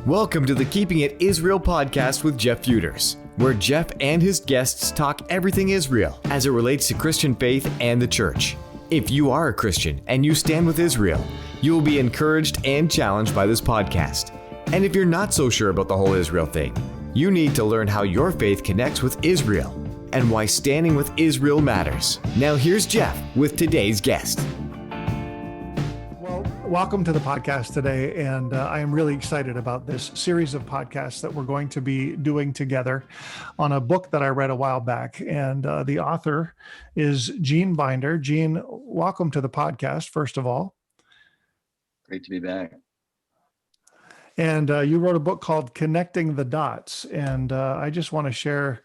Welcome to the Keeping It Israel podcast with Jeff Feuders, where Jeff and his guests talk everything Israel as it relates to Christian faith and the church. If you are a Christian and you stand with Israel, you will be encouraged and challenged by this podcast. And if you're not so sure about the whole Israel thing, you need to learn how your faith connects with Israel and why standing with Israel matters. Now here's Jeff with today's guest. Welcome to the podcast today, and I am really excited about this series of podcasts that we're going to be doing together on a book that I read a while back, and the author is Gene Binder. Gene, welcome to the podcast, first of all. Great to be back. And you wrote a book called Connecting the Dots, and I just want to share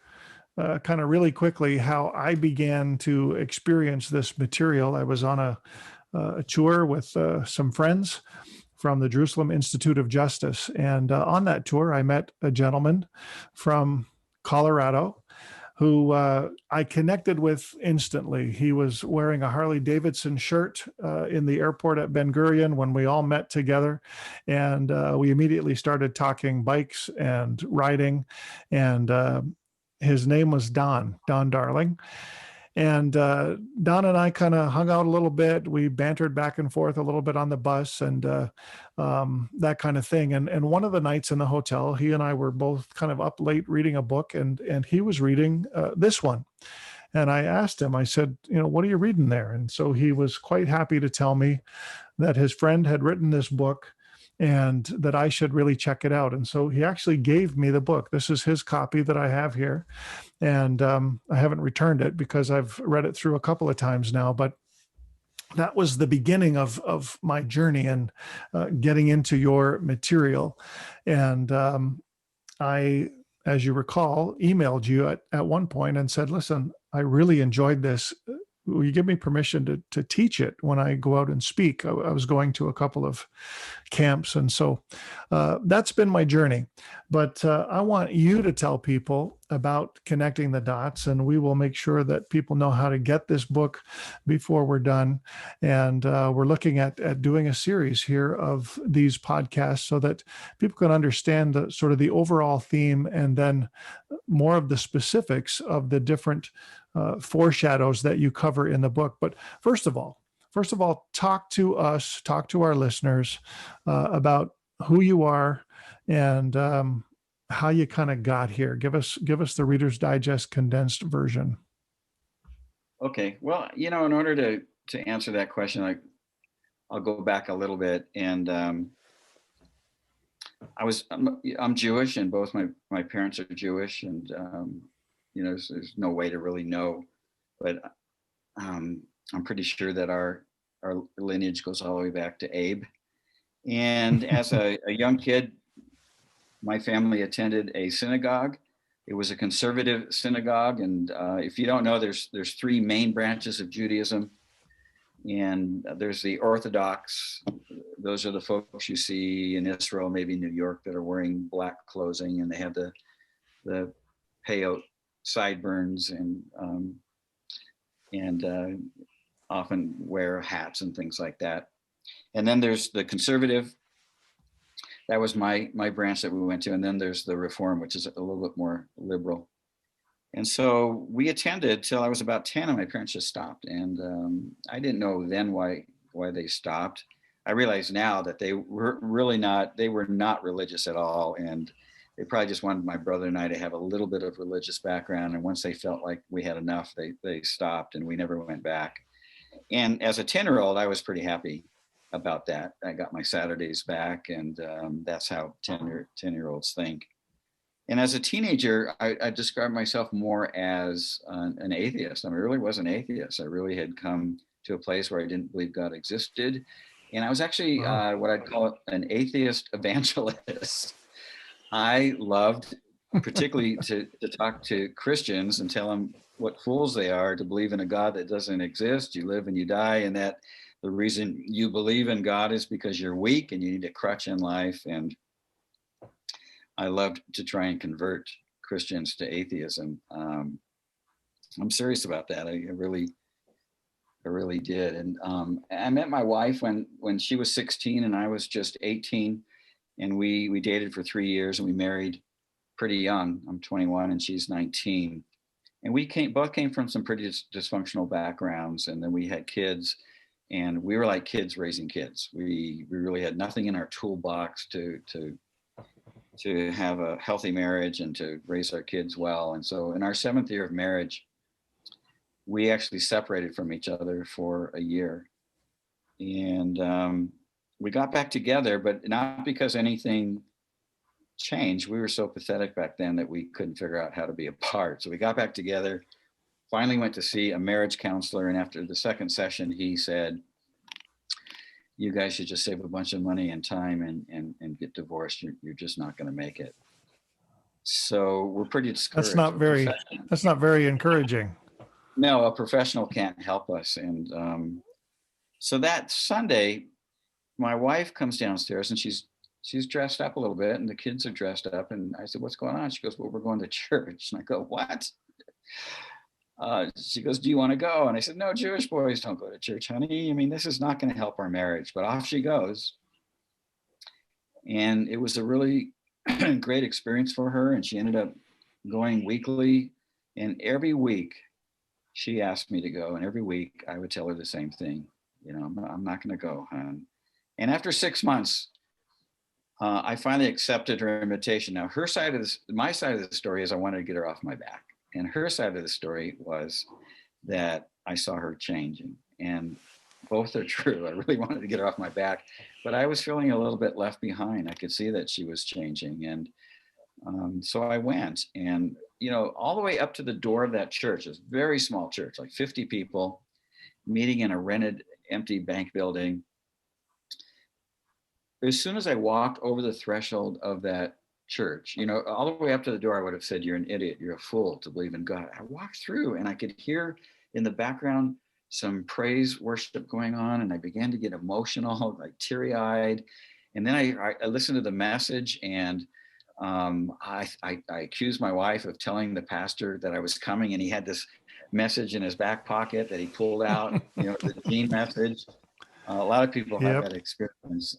kind of really quickly how I began to experience this material. I was on a tour with some friends from the Jerusalem Institute of Justice. And on that tour, I met a gentleman from Colorado who I connected with instantly. He was wearing a Harley Davidson shirt in the airport at Ben Gurion when we all met together. And we immediately started talking bikes and riding. And his name was Don Darling. And Don and I kind of hung out a little bit. We bantered back and forth a little bit on the bus and that kind of thing. And one of the nights in the hotel, he and I were both kind of up late reading a book, and he was reading this one. And I asked him, I said, what are you reading there? And so he was quite happy to tell me that his friend had written this book and that I should really check it out. And so he actually gave me the book. This is his copy that I have here. And I haven't returned it because I've read it through a couple of times now. But that was the beginning of my journey and getting into your material. And I, as you recall, emailed you at one point and said, listen, I really enjoyed this. Will you give me permission to teach it when I go out and speak? I was going to a couple of camps. And so that's been my journey. But I want you to tell people about Connecting the Dots, and we will make sure that people know how to get this book before we're done. And we're looking at doing a series here of these podcasts so that people can understand the sort of the overall theme and then more of the specifics of the different foreshadows that you cover in the book. But first of all, talk to us, talk to our listeners about who you are and how you kind of got here. Give us the Reader's Digest condensed version. Okay. Well, in order to answer that question, I'll go back a little bit. And I'm Jewish, and both my parents are Jewish, and there's no way to really know, but I'm pretty sure that our lineage goes all the way back to Abe. And as a young kid, my family attended a synagogue. It was a conservative synagogue, and if you don't know, there's three main branches of Judaism, and there's the Orthodox. Those are the folks you see in Israel, maybe New York, that are wearing black clothing, and they have the payot sideburns and often wear hats and things like that. And then there's the conservative. That was my branch that we went to. And then there's the Reform, which is a little bit more liberal. And so we attended till I was about 10, and my parents just stopped. And I didn't know then why they stopped. I realize now that they were not religious at all. And they probably just wanted my brother and I to have a little bit of religious background. And once they felt like we had enough, they stopped, and we never went back. And as a 10-year-old, I was pretty happy about that. I got my Saturdays back, and that's how 10-year-olds think. And as a teenager, I described myself more as an atheist. I really was an atheist. I really had come to a place where I didn't believe God existed. And I was actually what I'd call an atheist evangelist. I loved particularly to talk to Christians and tell them what fools they are to believe in a God that doesn't exist. You live and you die, and that the reason you believe in God is because you're weak and you need a crutch in life. And I loved to try and convert Christians to atheism. I'm serious about that. I really did. And I met my wife when she was 16 and I was just 18. And we dated for 3 years, and we married pretty young. I'm 21 and she's 19. And we both came from some pretty dysfunctional backgrounds. And then we had kids, and we were like kids raising kids. We really had nothing in our toolbox to have a healthy marriage and to raise our kids well. And so in our 7th year of marriage, we actually separated from each other for a year. And we got back together, but not because anything changed. We were so pathetic back then that we couldn't figure out how to be apart. So we got back together, finally went to see a marriage counselor. And after the second session, he said, you guys should just save a bunch of money and time and get divorced. You're just not going to make it. So we're pretty discouraged. That's not very encouraging. No, a professional can't help us. And so that Sunday, my wife comes downstairs and she's dressed up a little bit, and the kids are dressed up. And I said, what's going on? She goes, well, we're going to church. And I go, what? She goes, do you want to go? And I said, no, Jewish boys don't go to church, honey. I mean, this is not going to help our marriage. But off she goes. And it was a really great experience for her. And she ended up going weekly. And every week she asked me to go. And every week I would tell her the same thing. I'm not going to go, hon. And after 6 months, I finally accepted her invitation. Now, my side of the story is I wanted to get her off my back. And her side of the story was that I saw her changing. And both are true. I really wanted to get her off my back, but I was feeling a little bit left behind. I could see that she was changing. And so I went, and, all the way up to the door of that church, it's a very small church, like 50 people meeting in a rented, empty bank building. As soon as I walked over the threshold of that church, all the way up to the door, I would have said, you're an idiot, you're a fool to believe in God. I walked through, and I could hear in the background some praise worship going on, and I began to get emotional, like teary-eyed. And then I listened to the message, and I accused my wife of telling the pastor that I was coming, and he had this message in his back pocket that he pulled out, the Gene message. A lot of people have that experience.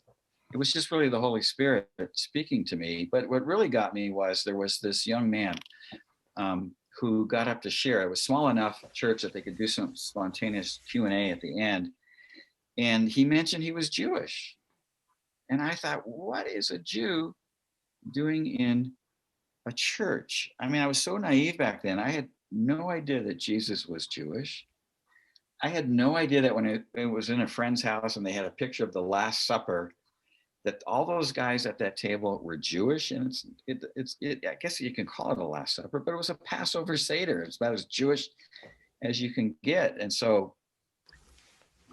It was just really the Holy Spirit speaking to me. But what really got me was there was this young man who got up to share. It was small enough church that they could do some spontaneous Q&A at the end. And he mentioned he was Jewish. And I thought, what is a Jew doing in a church? I mean, I was so naive back then. I had no idea that Jesus was Jewish. I had no idea that when it was in a friend's house and they had a picture of the Last Supper, that all those guys at that table were Jewish. And I guess you can call it a Last Supper, but it was a Passover Seder. It's about as Jewish as you can get. And so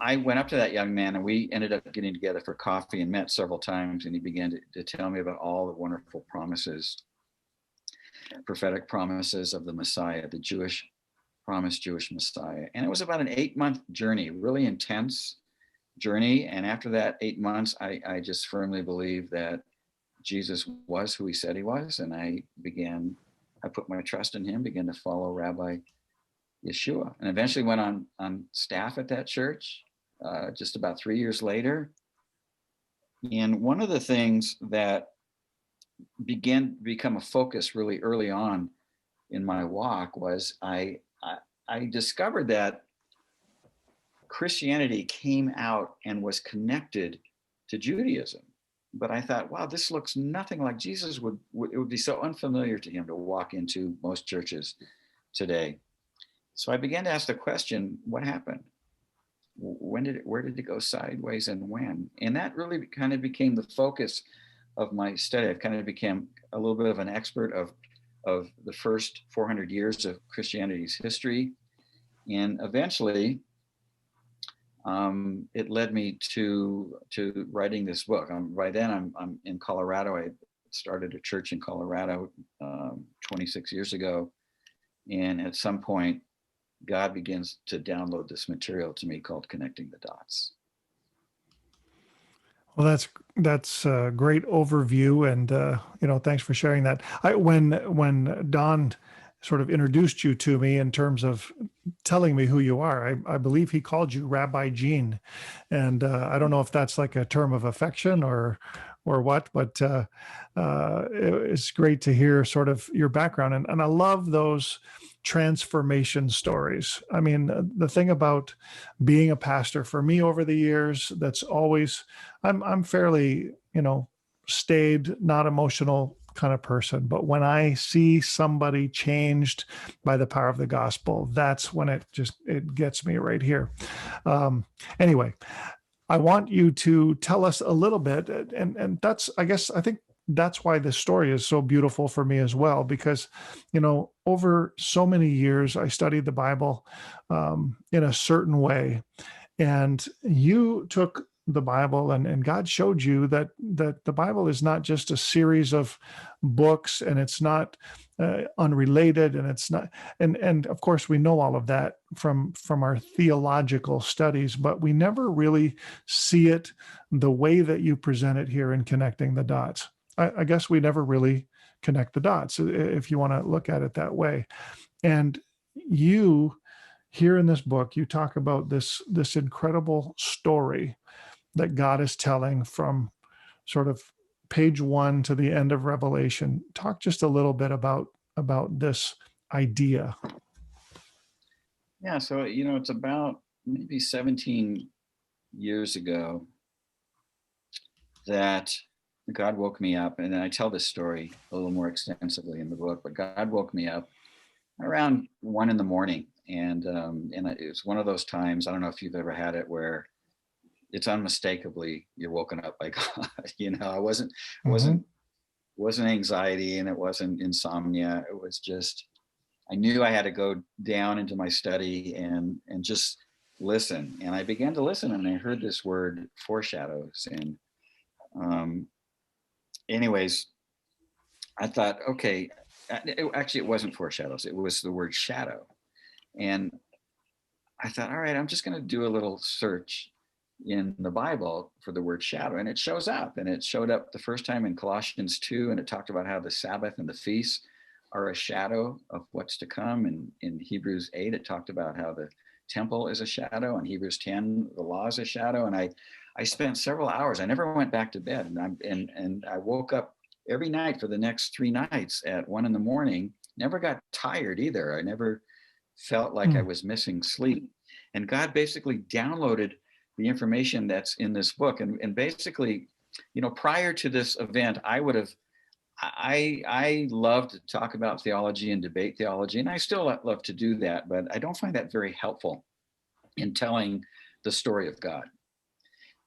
I went up to that young man, and we ended up getting together for coffee and met several times. And he began to tell me about all the wonderful promises, prophetic promises of the Messiah, the promised Jewish Messiah. And it was about an 8-month journey, really intense journey. And after that 8 months, I just firmly believed that Jesus was who he said he was. And I put my trust in him, began to follow Rabbi Yeshua, and eventually went on staff at that church just about 3 years later. And one of the things that began to become a focus really early on in my walk was I discovered that Christianity came out and was connected to Judaism. But I thought, wow, this looks nothing like Jesus it would be so unfamiliar to him to walk into most churches today. So I began to ask the question, what happened? Where did it go sideways, and when? And that really kind of became the focus of my study. I've kind of became a little bit of an expert of the first 400 years of Christianity's history. And eventually, it led me to writing this book. By then, I'm in Colorado. I started a church in Colorado 26 years ago. And at some point, God begins to download this material to me called Connecting the Dots. Well, that's a great overview, and thanks for sharing that. When Don sort of introduced you to me in terms of telling me who you are, I believe he called you Rabbi Gene, and I don't know if that's like a term of affection or what, but it's great to hear sort of your background. And I love those transformation stories. I mean, the thing about being a pastor for me over the years, that's always, I'm fairly, staid, not emotional kind of person. But when I see somebody changed by the power of the gospel, that's when it gets me right here. Anyway, I want you to tell us a little bit, and that's, I think that's why this story is so beautiful for me as well, because, over so many years, I studied the Bible in a certain way, and you took the Bible, and God showed you that the Bible is not just a series of books, and it's not unrelated, and it's not, and of course we know all of that from our theological studies, but we never really see it the way that you present it here in Connecting the Dots. I guess we never really connect the dots, if you want to look at it that way. And you, here in this book, you talk about this incredible story that God is telling from sort of page 1 to the end of Revelation. Talk just a little bit about this idea. Yeah, so it's about maybe 17 years ago that God woke me up, and then I tell this story a little more extensively in the book, but God woke me up around 1 a.m, and it was one of those times, I don't know if you've ever had it, where it's unmistakably you're woken up by God. I wasn't Mm-hmm. wasn't anxiety, and it wasn't insomnia. It was just, I knew I had to go down into my study and just listen. And I began to listen, and I heard this word foreshadows. And anyways, I thought, okay, actually it wasn't foreshadows. It was the word shadow. And I thought, all right, I'm just going to do a little search in the Bible for the word shadow, and it shows up. And it showed up the first time in Colossians 2, and it talked about how the Sabbath and the feasts are a shadow of what's to come. And in Hebrews 8, it talked about how the temple is a shadow. And Hebrews 10, the law is a shadow. And I spent several hours. I never went back to bed, and I woke up every night for the next 3 nights at 1 a.m. Never got tired either. I never felt like I was missing sleep. And God basically downloaded the information that's in this book. And basically, prior to this event, I love to talk about theology and debate theology, and I still love to do that, but I don't find that very helpful in telling the story of God.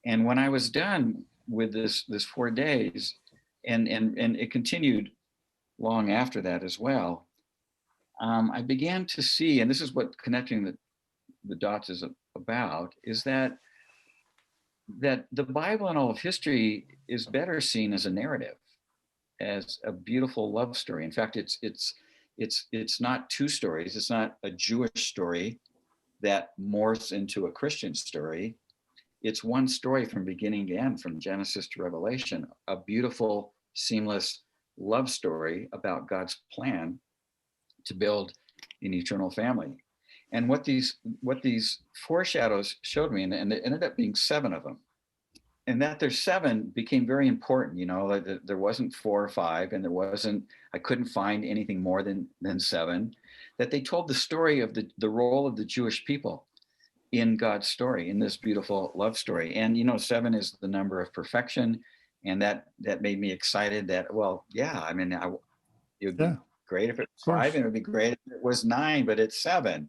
And when I was done with this 4 days, and it continued long after that as well, I began to see, and this is what Connecting the Dots is about, is that the Bible and all of history is better seen as a narrative, as a beautiful love story. In fact, it's not 2 stories. It's not a Jewish story that morphs into a Christian story. It's one story from beginning to end, from Genesis to Revelation, a beautiful, seamless love story about God's plan to build an eternal family. And what these foreshadows showed me, and it ended up being 7 of them, and that there's 7 became very important. Like there wasn't 4 or 5, and I couldn't find anything more than 7, that they told the story of the role of the Jewish people in God's story, in this beautiful love story. And 7 is the number of perfection, and that made me excited that, well, yeah, I mean, it would be great if it was 5, and it would be great if it was 9, but it's 7.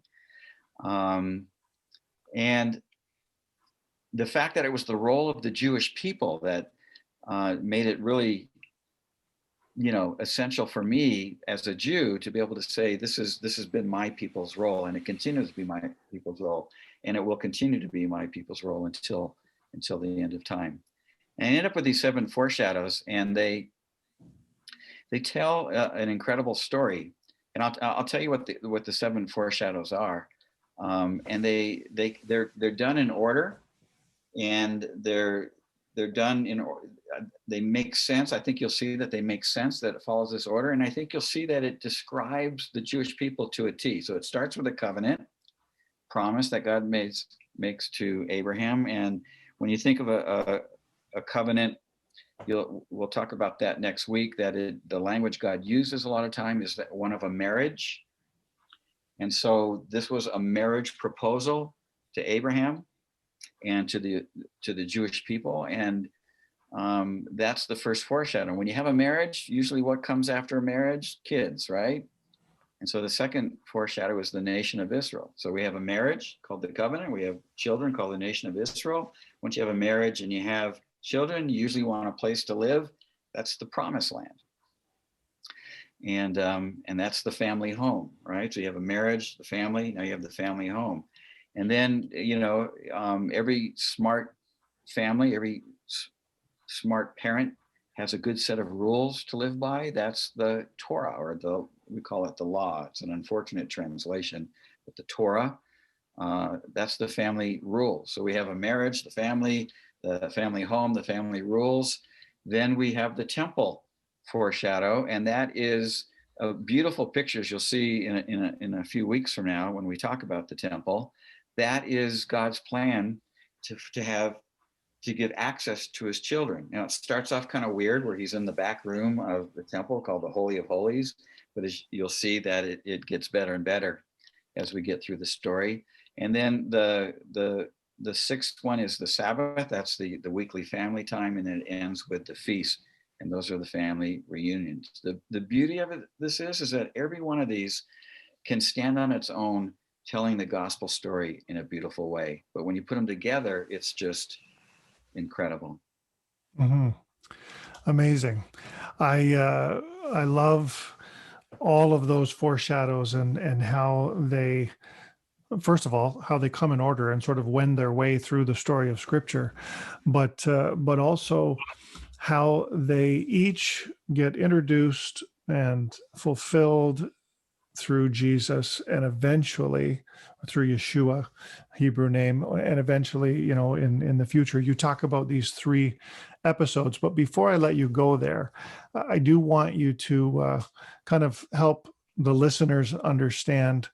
And the fact that it was the role of the Jewish people that made it really, essential for me as a Jew to be able to say, this has been my people's role, and it continues to be my people's role, and it will continue to be my people's role until the end of time. And I ended up with these 7 foreshadows, and they tell an incredible story. And I'll tell you what the 7 foreshadows are. And they're done in order, and they're done they make sense. I think you'll see that they make sense, that it follows this order. And I think you'll see that it describes the Jewish people to a T. So it starts with a covenant promise that God makes to Abraham. And when you think of a covenant, we'll talk about that next week, that the language God uses a lot of time is that one of a marriage. And so this was a marriage proposal to Abraham and to the Jewish people. And that's the first foreshadow. When you have a marriage, usually what comes after a marriage? Kids, right? And so the second foreshadow is the nation of Israel. So we have a marriage called the covenant. We have children called the nation of Israel. Once you have a marriage and you have children, you usually want a place to live. That's the promised land. And that's the family home, right? So you have a marriage, the family, now you have the family home. And then, every smart family, every smart parent has a good set of rules to live by. That's the Torah, or we call it the law. It's an unfortunate translation, but the Torah, that's the family rules. So we have a marriage, the family home, the family rules. Then we have the temple foreshadow, and that is beautiful pictures you'll see in a few weeks from now when we talk about the temple. That is God's plan to give access to his children. Now, it starts off kind of weird where he's in the back room of the temple called the Holy of Holies, but as you'll see that it gets better and better as we get through the story. And then the sixth one is the Sabbath. That's the weekly family time, and it ends with the feast. And those are the family reunions. The beauty of this is that every one of these can stand on its own, telling the gospel story in a beautiful way. But when you put them together, it's just incredible. Mm-hmm. Amazing. I love all of those foreshadows and how they, first of all, how they come in order and sort of wend their way through the story of Scripture, but also how they each get introduced and fulfilled through Jesus, and eventually through Yeshua, Hebrew name, and eventually, in the future. You talk about these 3 episodes, but before I let you go there, I do want you to kind of help the listeners understand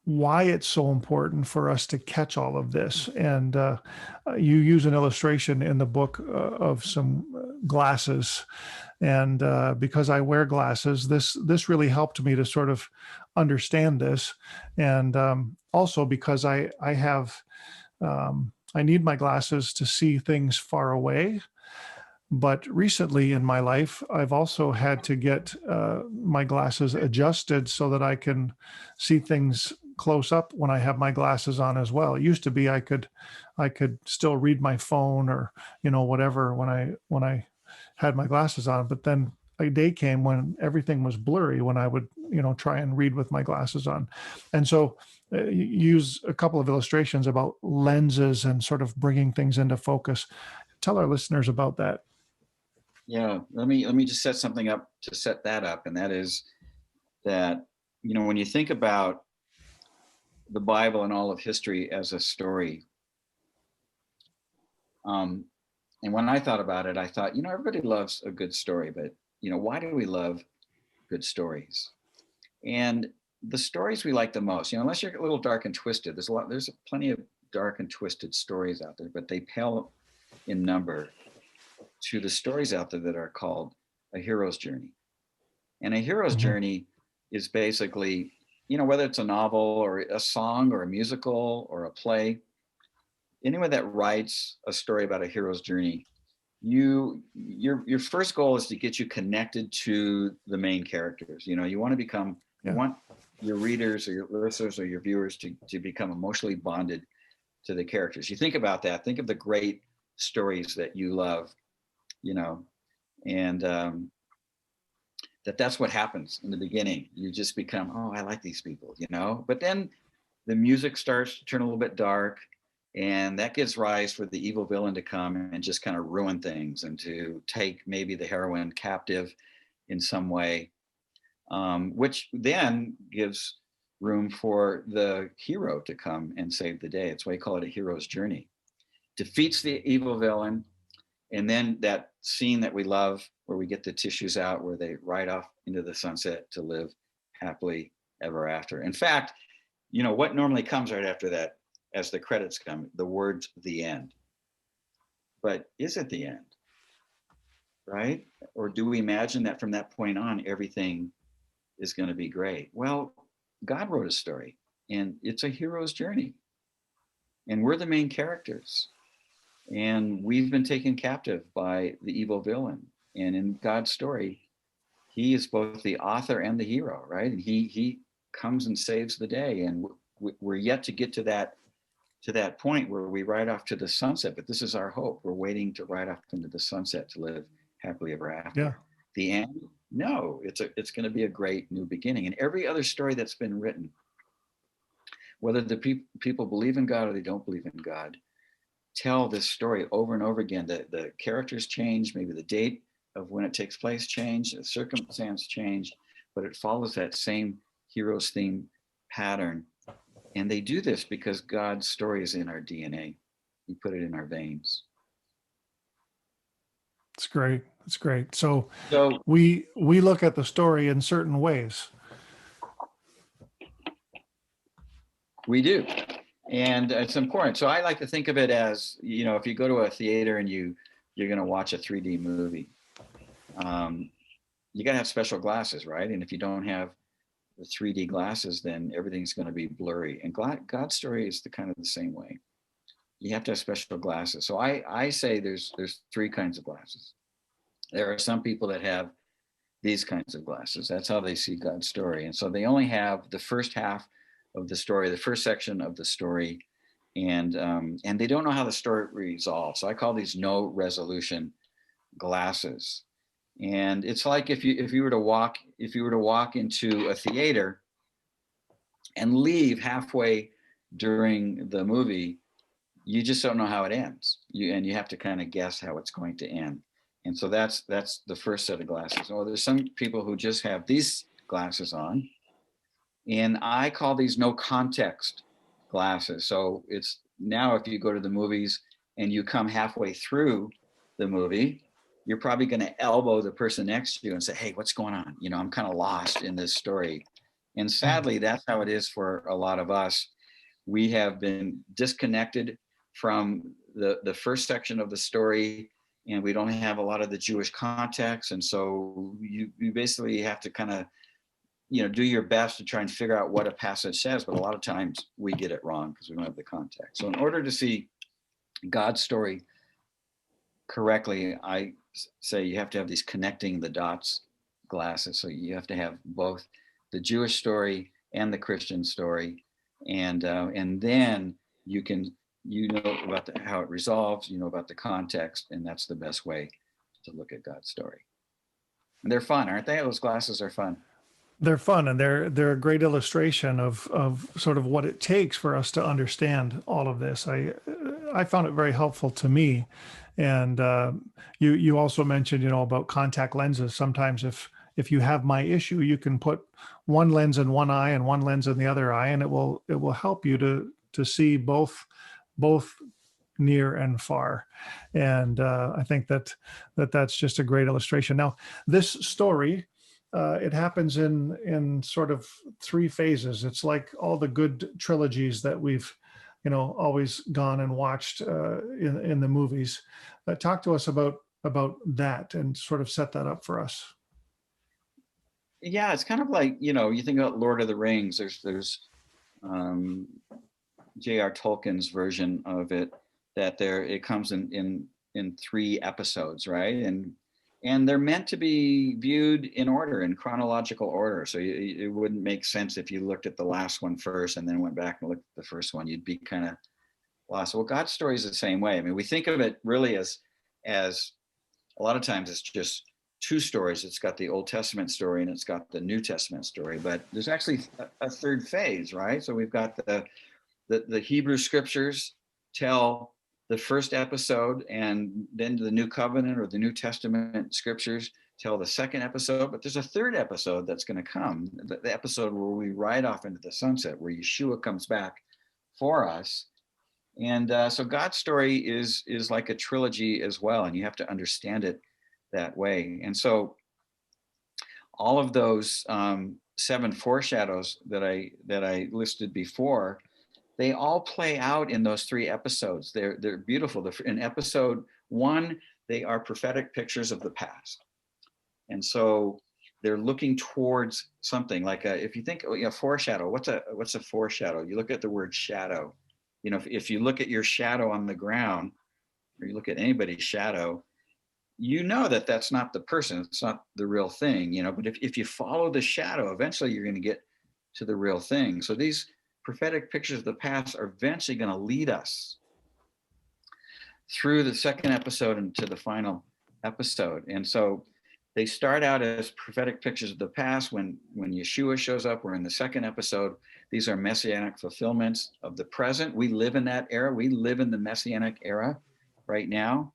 why it's so important for us to catch all of this. And you use an illustration in the book of some glasses. And because I wear glasses, this really helped me to sort of understand this. And also because I need my glasses to see things far away. But recently in my life, I've also had to get my glasses adjusted so that I can see things close up when I have my glasses on as well. It used to be I could still read my phone or whatever when I had my glasses on, but then a day came when everything was blurry when I would try and read with my glasses on. And so use a couple of illustrations about lenses and sort of bringing things into focus. Tell our listeners about that. Yeah, let me just set something up to set that up, and that is that when you think about the Bible and all of history as a story, and when I thought about it, I thought, everybody loves a good story, but why do we love good stories? And the stories we like the most, unless you're a little dark and twisted, there's plenty of dark and twisted stories out there, but they pale in number to the stories out there that are called a hero's journey. And a hero's journey is basically, whether it's a novel or a song or a musical or a play, anyone that writes a story about a hero's journey, your first goal is to get you connected to the main characters. You want to you want your readers or your listeners or your viewers to become emotionally bonded to the characters. You think about that. Think of the great stories that you love, and that's what happens in the beginning. You just become, I like these people, but then the music starts to turn a little bit dark, and that gives rise for the evil villain to come and just kind of ruin things and to take maybe the heroine captive in some way, which then gives room for the hero to come and save the day. It's why you call it a hero's journey. Defeats the evil villain, and then that scene that we love where we get the tissues out, where they ride off into the sunset to live happily ever after. In fact, what normally comes right after that, as the credits come, the words "the end." But is it the end? right? Or do we imagine that from that point on, everything is going to be great? Well, God wrote a story, and it's a hero's journey, and we're the main characters, and we've been taken captive by the evil villain. And in God's story, he is both the author and the hero, right? And he comes and saves the day, and we're yet to get to that point where we ride off to the sunset. But this is our hope. We're waiting to ride off into the sunset to live happily ever after. Yeah. The end? No, it's going to be a great new beginning. And every other story that's been written, whether the people believe in God or they don't believe in God, tell this story over and over again. The characters change, maybe the date of when it takes place change, the circumstance change, but it follows that same hero's theme pattern. And they do this because God's story is in our DNA. He put it in our veins. It's great. It's great. So So we look at the story in certain ways. we do. And it's important. So I like to think of it as, if you go to a theater and you're going to watch a 3D movie, you got to have special glasses, right? And if you don't have the 3D glasses, then everything's going to be blurry. And God's story is the same way. You have to have special glasses. So I say there's three kinds of glasses. There are some people that have these kinds of glasses. That's how they see God's story. And so they only have the first half of the story, the first section of the story, and they don't know how the story resolves. So I call these no resolution glasses. And it's like if you were to walk into a theater and leave halfway during the movie, you just don't know how it ends. You have to kind of guess how it's going to end. And so that's the first set of glasses. Or there's some people who just have these glasses on, and I call these no context glasses. So it's now if you go to the movies and you come halfway through the movie, you're probably going to elbow the person next to you and say, "Hey, what's going on? I'm kind of lost in this story." And sadly, that's how it is for a lot of us. We have been disconnected from the first section of the story, and we don't have a lot of the Jewish context. And so you basically have to kind of, do your best to try and figure out what a passage says. But a lot of times we get it wrong because we don't have the context. So in order to see God's story correctly, I say you have to have these connecting the dots glasses. So you have to have both the Jewish story and the Christian story, and then you know about how it resolves, about the context, and that's the best way to look at God's story. And they're fun, aren't they? Those glasses are fun. They're fun, and they're a great illustration of sort of what it takes for us to understand all of this. I found it very helpful to me. And you also mentioned, about contact lenses. Sometimes if you have my issue, you can put one lens in one eye and one lens in the other eye, and it will help you to see both near and far. And I think that's just a great illustration. Now, this story, it happens in sort of three phases. It's like all the good trilogies that we've always gone and watched in the movies. Talk to us about that and sort of set that up for us. Yeah, it's kind of like, you think about Lord of the Rings. There's J.R. Tolkien's version of it, that it comes in 3 episodes, right? And they're meant to be viewed in order, in chronological order. So it wouldn't make sense if you looked at the last one first and then went back and looked at the first one. You'd be kind of lost. Well, God's story is the same way. I mean, we think of it really as a lot of times it's just 2 stories. It's got the Old Testament story and it's got the New Testament story, but there's actually a third phase, right? So we've got the Hebrew scriptures tell the first episode, and then the New Covenant or the New Testament scriptures tell the second episode. But there's a third episode that's going to come, the episode where we ride off into the sunset, where Yeshua comes back for us. And so God's story is like a trilogy as well, and you have to understand it that way. And so all of those 7 foreshadows that I listed before, they all play out in those 3 episodes. They're beautiful. In episode 1, they are prophetic pictures of the past. And so they're looking towards something like if you think, foreshadow, what's a foreshadow? You look at the word shadow. If you look at your shadow on the ground, or you look at anybody's shadow, that that's not the person. It's not the real thing, but if you follow the shadow, eventually you're going to get to the real thing. So these prophetic pictures of the past are eventually going to lead us through the second episode into the final episode. And so they start out as prophetic pictures of the past. When Yeshua shows up, we're in the second episode. These are messianic fulfillments of the present. We live in that era. We live in the messianic era right now.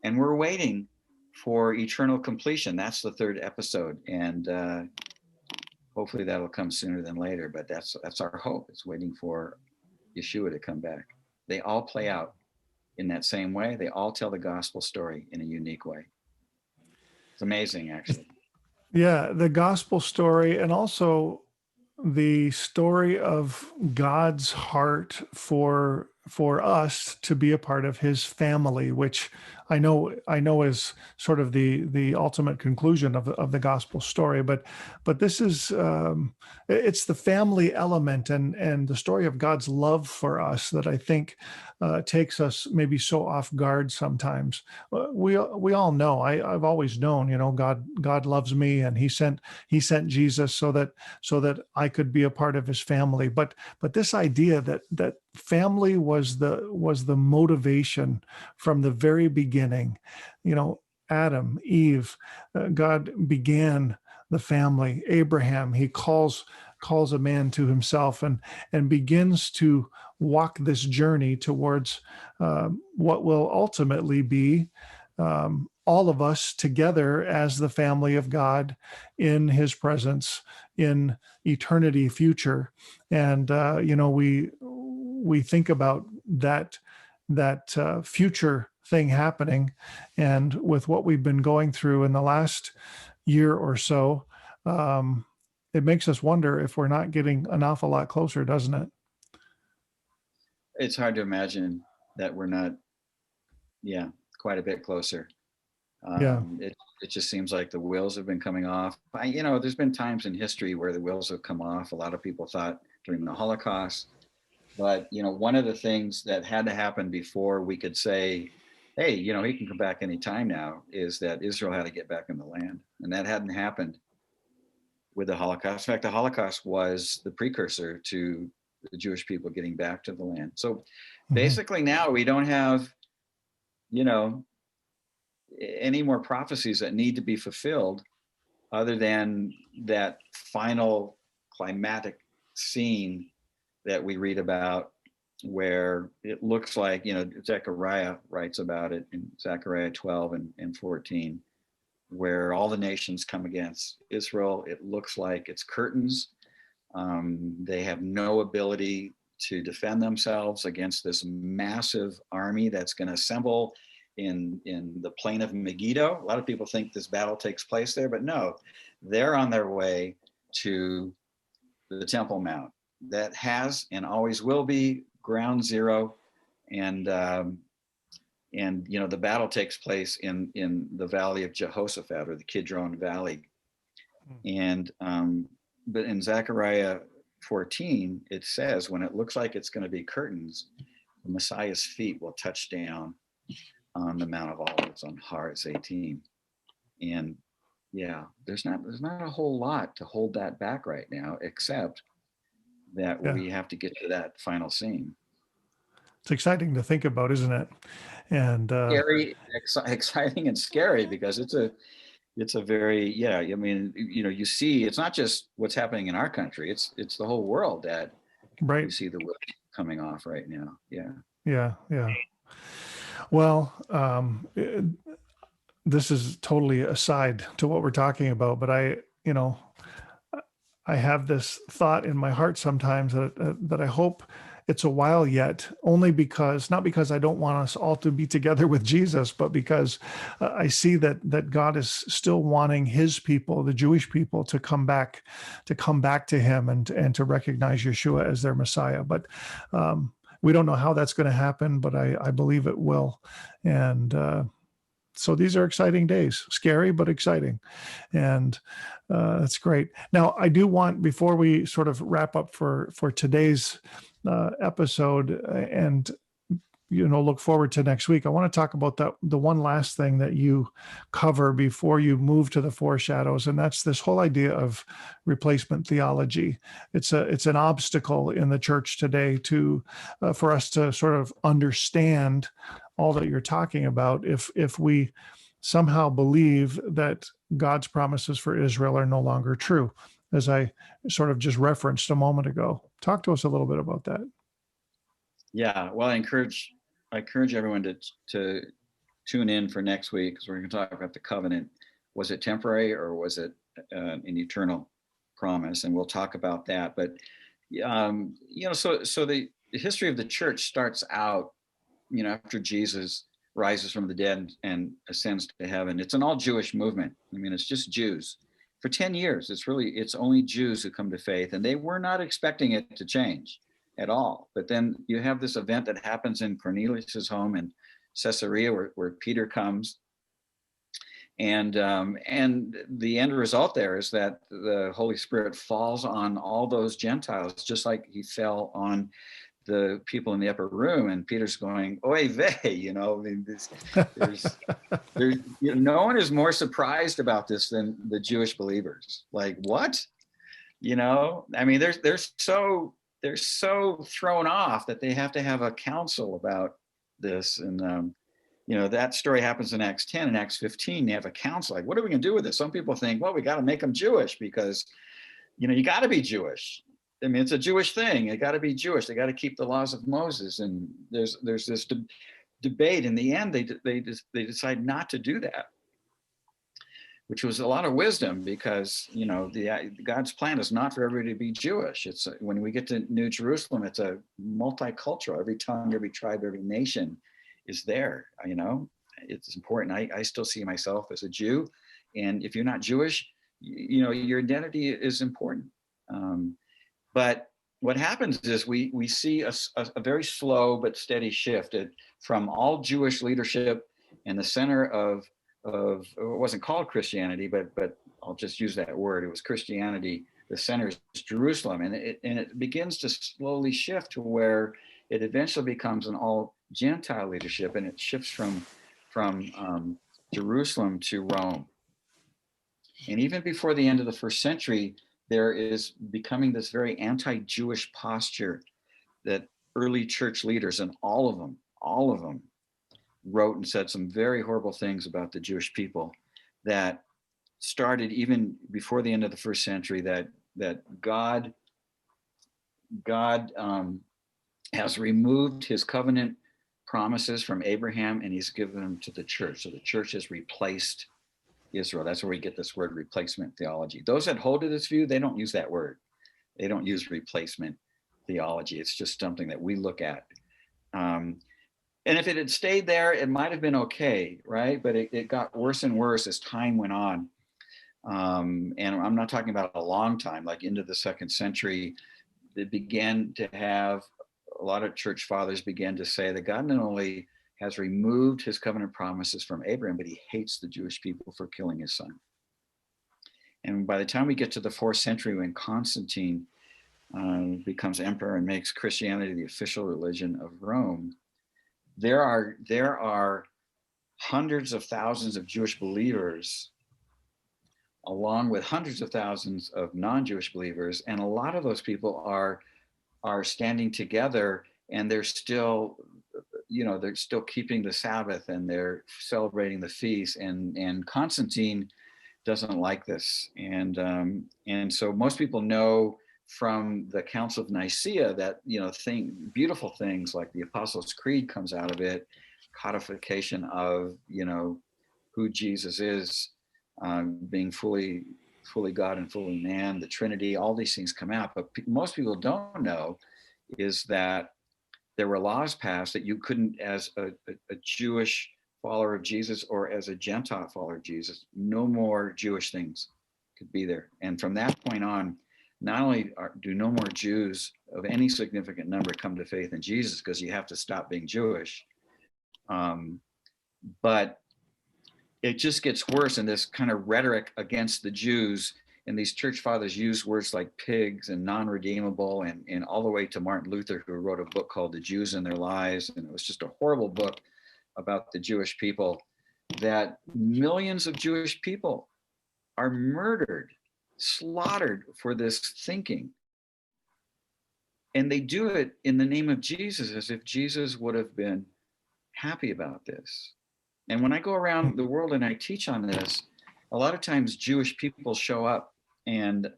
And we're waiting for eternal completion. That's the third episode. And hopefully that'll come sooner than later. But that's our hope. It's waiting for Yeshua to come back. They all play out in that same way. They all tell the gospel story in a unique way. It's amazing, actually. Yeah, the gospel story, and also the story of God's heart for us to be a part of his family, which I know is sort of the ultimate conclusion of the gospel story. But this is it's the family element and the story of God's love for us that I think takes us maybe so off guard sometimes. We all know, I've always known, God loves me, and he sent Jesus so that I could be a part of his family. But this idea that family was the motivation from the very beginning. Adam, Eve, God began the family. Abraham, he calls a man to himself and begins to walk this journey towards what will ultimately be all of us together as the family of God in his presence in eternity future. And we think about that future thing happening, and with what we've been going through in the last year or so, it makes us wonder if we're not getting an awful lot closer, doesn't it? It's hard to imagine that we're not, quite a bit closer. Yeah. It just seems like the wheels have been coming off. There's been times in history where the wheels have come off. A lot of people thought during the Holocaust. But, one of the things that had to happen before we could say, hey, he can come back anytime now, is that Israel had to get back in the land. And that hadn't happened with the Holocaust. In fact, the Holocaust was the precursor to the Jewish people getting back to the land. So basically now we don't have, any more prophecies that need to be fulfilled other than that final climatic scene that we read about, where it looks like, Zechariah writes about it in Zechariah 12 and 14, where all the nations come against Israel. It looks like it's curtains. They have no ability to defend themselves against this massive army that's going to assemble in the plain of Megiddo. A lot of people think this battle takes place there, but no, they're on their way to the Temple Mount. That has and always will be ground zero, and the battle takes place in the Valley of Jehoshaphat, or the Kidron Valley. And but in Zechariah 14, it says, when it looks like it's going to be curtains, the Messiah's feet will touch down on the Mount of Olives on Har 18. And there's not a whole lot to hold that back right now, except that we have to get to that final scene. It's exciting to think about, isn't it? And scary, exciting and scary, because it's a very, you see, it's not just what's happening in our country, it's the whole world that you see the wheels coming off right now. Yeah. Well, this is totally aside to what we're talking about, but I have this thought in my heart sometimes that I hope it's a while yet, only because, not because I don't want us all to be together with Jesus, but because I see that God is still wanting his people, the Jewish people, to come back to him and to recognize Yeshua as their Messiah. But we don't know how that's going to happen, but I believe it will. And So these are exciting days, scary, but exciting. And that's great. Now, I do want, before we sort of wrap up for today's episode, and look forward to next week, I want to talk about the one last thing that you cover before you move to the foreshadows, and that's this whole idea of replacement theology. It's an obstacle in the church today to for us to sort of understand all that you're talking about if we somehow believe that God's promises for Israel are no longer true, as I sort of just referenced a moment ago. Talk to us a little bit about that. Yeah, well, I encourage everyone to tune in for next week, because we're going to talk about the covenant. Was it temporary, or was it an eternal promise? And we'll talk about that. But so the history of the church starts out, after Jesus rises from the dead and ascends to heaven. It's an all Jewish movement. I mean, it's just Jews. For 10 years, it's only Jews who come to faith, and they were not expecting it to change at all. But then you have this event that happens in Cornelius's home in Caesarea, where Peter comes, and the end result there is that the Holy Spirit falls on all those Gentiles, just like he fell on the people in the upper room. And Peter's going, oy vey, no one is more surprised about this than the Jewish believers. Like, what? I mean, they're so thrown off that they have to have a council about this. And that story happens in Acts 10 and Acts 15. They have a council, like, what are we gonna do with this? Some people think, well, we got to make them Jewish, because you got to be Jewish. I mean, it's a Jewish thing. They got to be Jewish. They got to keep the laws of Moses. And there's this debate. In the end, they decide not to do that, which was a lot of wisdom, because God's plan is not for everybody to be Jewish. It's when we get to New Jerusalem, it's a multicultural. Every tongue, every tribe, every nation is there. It's important. I still see myself as a Jew, and if you're not Jewish, your identity is important. But what happens is we see a very slow but steady shift from all Jewish leadership, and the center of it wasn't called Christianity, but I'll just use that word. It was Christianity. The center is Jerusalem, and it begins to slowly shift to where it eventually becomes an all Gentile leadership, and it shifts from Jerusalem to Rome. And even before the end of the first century, there is becoming this very anti-Jewish posture that early church leaders, and all of them wrote and said some very horrible things about the Jewish people, that started even before the end of the first century, that God has removed his covenant promises from Abraham, and he's given them to the church. So the church has replaced Israel. That's where we get this word replacement theology. Those that hold to this view, they don't use that word. They don't use replacement theology. It's just something that we look at. And if it had stayed there, it might have been okay, right? But it got worse and worse as time went on. And I'm not talking about a long time, like into the 2nd century. It began to have, a lot of church fathers began to say that God not only has removed his covenant promises from Abraham, but he hates the Jewish people for killing his son. And by the time we get to the 4th century, when Constantine becomes emperor and makes Christianity the official religion of Rome, there are hundreds of thousands of Jewish believers, along with hundreds of thousands of non-Jewish believers, and a lot of those people are standing together, and they're still keeping the Sabbath, and they're celebrating the feast. And Constantine doesn't like this, and so most people know from the Council of Nicaea that beautiful things like the Apostles' Creed comes out of it, codification of who Jesus is, being fully God and fully man, the Trinity, all these things come out. But most people don't know is that there were laws passed that you couldn't, as a Jewish follower of Jesus or as a Gentile follower of Jesus, no more Jewish things could be there. And from that point on, not only do no more Jews of any significant number come to faith in Jesus, because you have to stop being Jewish, but it just gets worse. And this kind of rhetoric against the Jews, and these church fathers use words like pigs and non-redeemable, and all the way to Martin Luther, who wrote a book called The Jews and Their Lies. And it was just a horrible book about the Jewish people, that millions of Jewish people are murdered, slaughtered for this thinking. And they do it in the name of Jesus, as if Jesus would have been happy about this. And when I go around the world and I teach on this, a lot of times Jewish people show up, and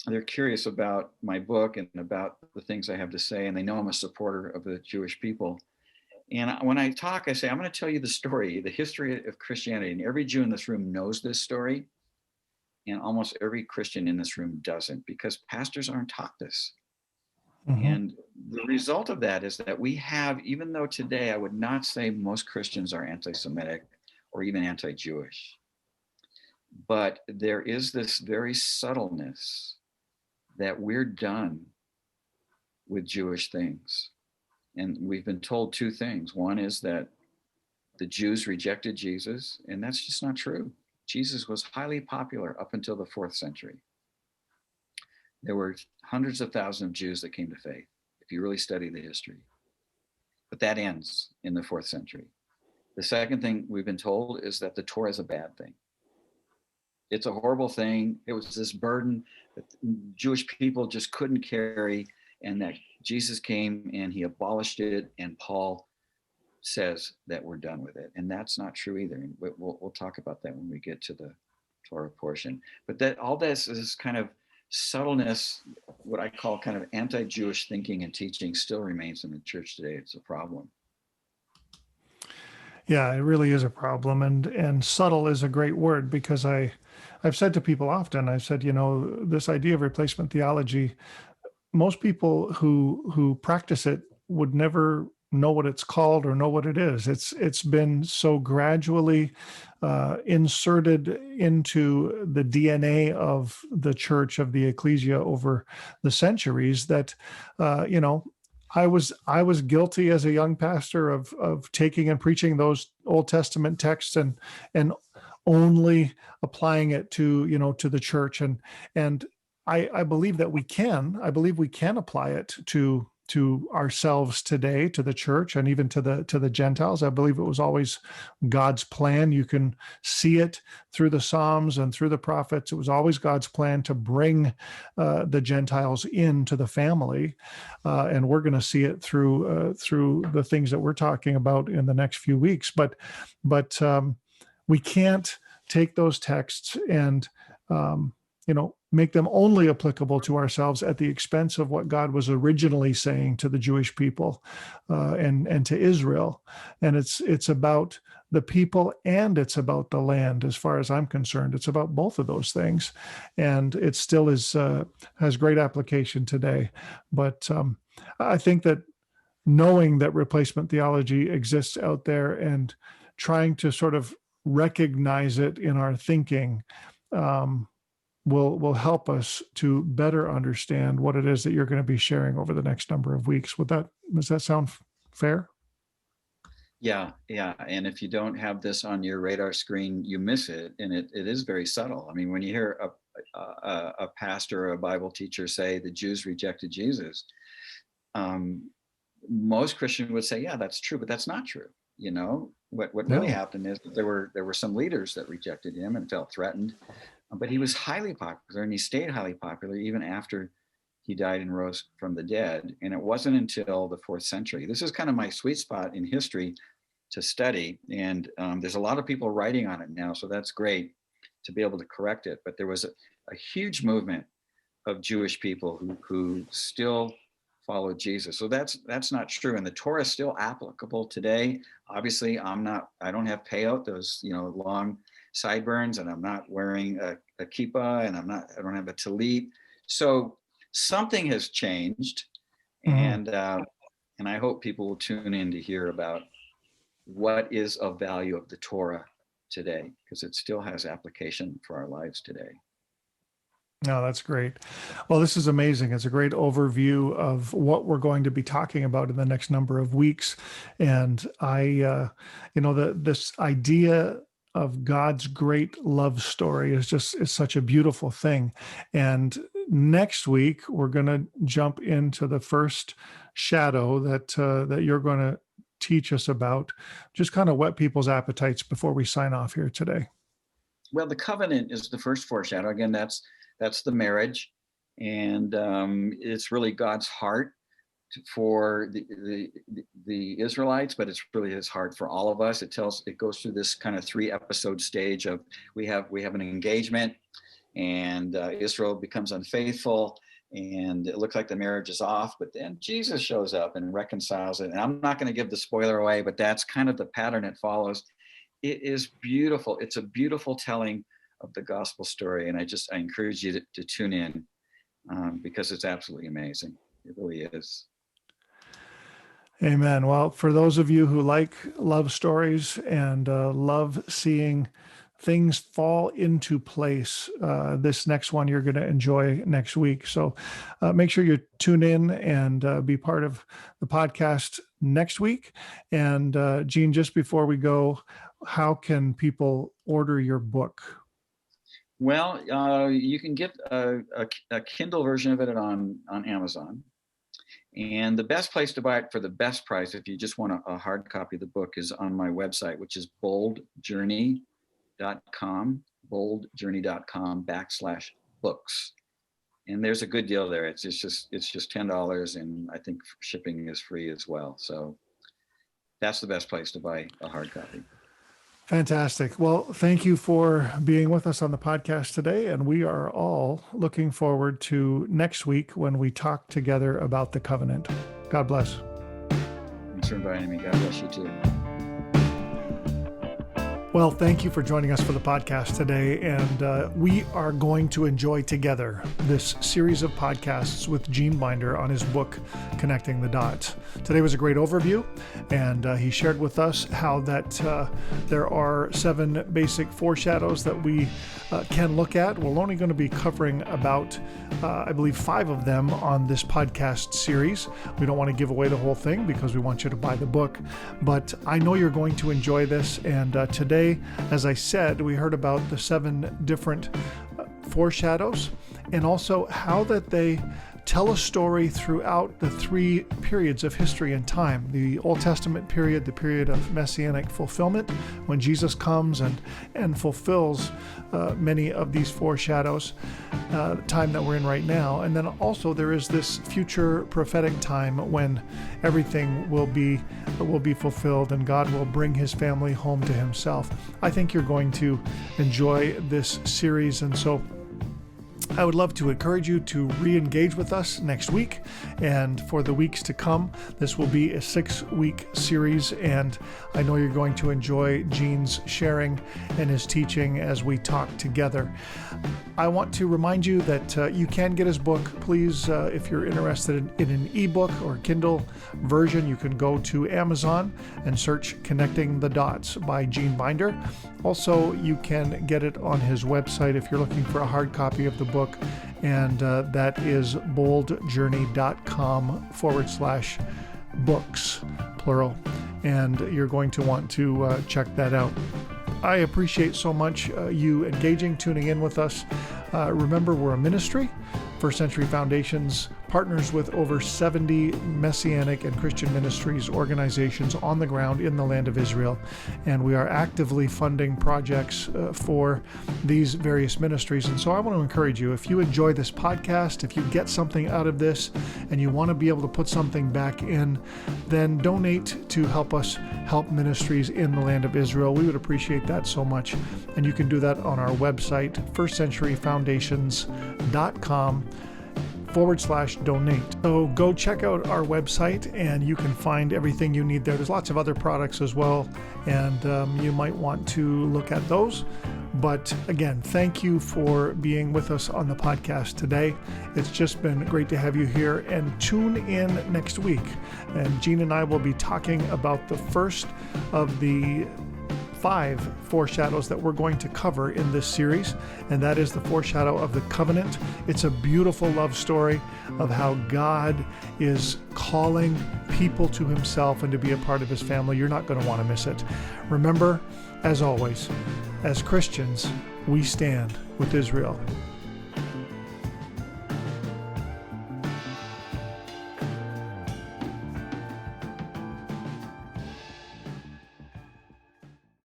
they're curious about my book and about the things I have to say, and they know I'm a supporter of the Jewish people. And when I talk, I say, I'm going to tell you the story, the history of Christianity. And every Jew in this room knows this story. And almost every Christian in this room doesn't, because pastors aren't taught this. Mm-hmm. And the result of that is that we have, even though today I would not say most Christians are anti-Semitic or even anti-Jewish, but there is this very subtleness that we're done with Jewish things. And we've been told two things. One is that the Jews rejected Jesus, and that's just not true. Jesus was highly popular up until the 4th century. There were hundreds of thousands of Jews that came to faith, if you really study the history. But that ends in the 4th century. The second thing we've been told is that the Torah is a bad thing. It's a horrible thing. It was this burden that Jewish people just couldn't carry, and that Jesus came and he abolished it, and Paul says that we're done with it. And that's not true either. And we'll talk about that when we get to the Torah portion. But that all this is kind of subtleness, what I call kind of anti-Jewish thinking and teaching, still remains in the church today. It's a problem. Yeah, it really is a problem. And subtle is a great word, because I've said to people often, I've said, this idea of replacement theology, most people who practice it would never know what it's called or know what it is. It's been so gradually inserted into the DNA of the church, of the ecclesia, over the centuries, that I was guilty as a young pastor of taking and preaching those Old Testament texts and only applying it to the church, and I believe that we can. I believe we can apply it to ourselves today, to the church, and even to the Gentiles. I believe it was always God's plan. You can see it through the Psalms and through the prophets. It was always God's plan to bring the Gentiles into the family, and we're going to see it through the things that we're talking about in the next few weeks. But we can't take those texts and make them only applicable to ourselves at the expense of what God was originally saying to the Jewish people and to Israel. And it's about the people and it's about the land, as far as I'm concerned. It's about both of those things, and it still has great application today. But I think that knowing that replacement theology exists out there and trying to sort of recognize it in our thinking will help us to better understand what it is that you're going to be sharing over the next number of weeks. Does that sound fair? Yeah. And if you don't have this on your radar screen, you miss it. And it is very subtle. I mean, when you hear a pastor or a Bible teacher say the Jews rejected Jesus, most Christians would say, yeah, that's true, but that's not true. What really happened is that there were some leaders that rejected him and felt threatened. But he was highly popular, and he stayed highly popular even after he died and rose from the dead. And it wasn't until the 4th century. This is kind of my sweet spot in history to study. And there's a lot of people writing on it now, so that's great to be able to correct it. But there was a huge movement of Jewish people who still followed Jesus. So that's not true. And the Torah is still applicable today. Obviously, I don't have payot, those long sideburns, and I'm not wearing a kippah, and I don't have a tallit. So something has changed, and I hope people will tune in to hear about what is of value of the Torah today, because it still has application for our lives today. No, that's great. Well, this is amazing. It's a great overview of what we're going to be talking about in the next number of weeks. And this idea of God's great love story is such a beautiful thing. And next week, we're going to jump into the first shadow that you're going to teach us about. Just kind of whet people's appetites before we sign off here today. Well, the covenant is the first foreshadow. Again, that's the marriage, and it's really God's heart for the Israelites, but it's really His heart for all of us. It goes through this kind of 3-episode stage of we have an engagement, and Israel becomes unfaithful, and it looks like the marriage is off, but then Jesus shows up and reconciles it. And I'm not going to give the spoiler away, but that's kind of the pattern it follows. It is beautiful. It's a beautiful telling of the gospel story. And I encourage you to tune in because it's absolutely amazing. It really is. Amen. Well, for those of you who like love stories and love seeing things fall into place, this next one you're going to enjoy next week. So make sure you tune in and be part of the podcast next week. And Gene, just before we go, how can people order your book? Well, you can get a Kindle version of it on Amazon. And the best place to buy it for the best price, if you just want a hard copy of the book, is on my website, which is boldjourney.com, boldjourney.com/books. And there's a good deal there. It's just $10, and I think shipping is free as well. So that's the best place to buy a hard copy. Fantastic. Well, thank you for being with us on the podcast today. And we are all looking forward to next week when we talk together about the covenant. God bless. Thanks for inviting me. God bless you too. Well, thank you for joining us for the podcast today. And we are going to enjoy together this series of podcasts with Gene Binder on his book, Connecting the Dots. Today was a great overview, and he shared with us how that there are 7 basic foreshadows that we can look at. We're only going to be covering about, I believe, 5 of them on this podcast series. We don't want to give away the whole thing because we want you to buy the book, but I know you're going to enjoy this. And today, as I said, we heard about the 7 different foreshadows and also how that they tell a story throughout the 3 periods of history and time. The Old Testament period, the period of messianic fulfillment, when Jesus comes and fulfills many of these foreshadows, the time that we're in right now. And then also there is this future prophetic time when everything will be fulfilled and God will bring His family home to Himself. I think you're going to enjoy this series, and so I would love to encourage you to re-engage with us next week and for the weeks to come. This will be a 6-week series, and I know you're going to enjoy Gene's sharing and his teaching as we talk together. I want to remind you that you can get his book. Please, if you're interested in an ebook or Kindle version, you can go to Amazon and search Connecting the Dots by Gene Binder. Also, you can get it on his website if you're looking for a hard copy of the book, and that is boldjourney.com/books, plural, and you're going to want to check that out. I appreciate so much you engaging, tuning in with us. Remember, we're a ministry. First Century Foundations partners with over 70 Messianic and Christian ministries, organizations on the ground in the land of Israel. And we are actively funding projects for these various ministries. And so I want to encourage you, if you enjoy this podcast, if you get something out of this and you want to be able to put something back in, then donate to help us help ministries in the land of Israel. We would appreciate that so much. And you can do that on our website, firstcenturyfoundations.com/donate. So go check out our website and you can find everything you need there. There's lots of other products as well, and you might want to look at those. But again, thank you for being with us on the podcast today. It's just been great to have you here, and tune in next week. And Gene and I will be talking about the first of the 5 foreshadows that we're going to cover in this series, and that is the foreshadow of the covenant. It's a beautiful love story of how God is calling people to himself and to be a part of his family. You're not going to want to miss it. Remember, as always, as Christians, we stand with Israel.